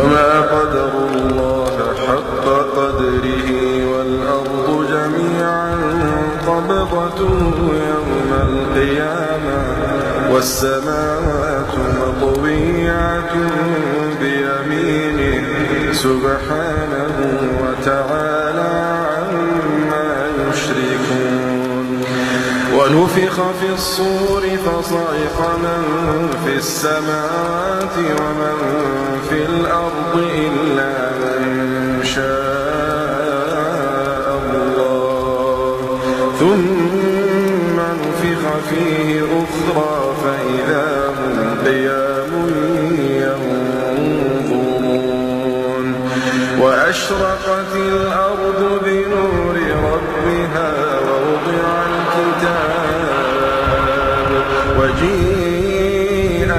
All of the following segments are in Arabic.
وما قدروا الله حق قدره والأرض جميعا قبضته يوم القيامة والسماوات مطويات بيمينه سبحانه وتعالى عما يشركون. ونفخ في الصور فصعق من في السماوات ومن في الأرض إلا من شاء الله ثم نفخ فيه أخرى فإذا هم قيام ينظرون. وأشرقت الأرض بنور ربها ووضع الكتاب وجيء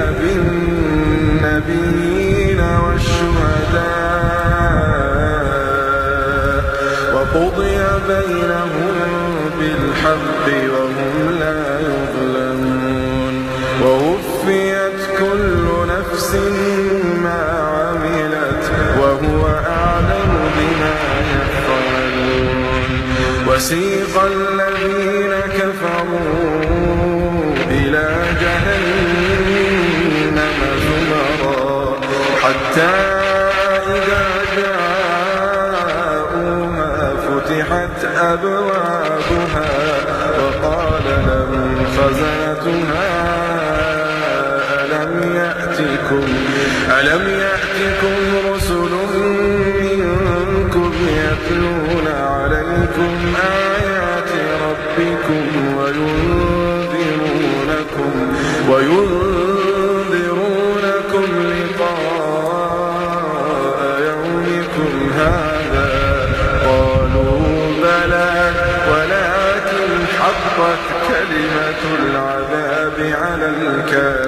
بالنبيين والشهداء وقضي بينهم بالحق وهم لا يظلمون. ووفيت كل نفس ما عملت وهو أعلم بما يفعلون. وسيق الذين كفروا إلى جهنم زمرا حتى إذا جاءوها فتحت أبوابها وقال لهم خزنتها ألم يأتكم رسل منكم يتلون عليكم آيات ربكم وينذرونكم لقاء يومكم هذا؟ قالوا بلى ولكن حقت كلمة العذاب على الكافرين.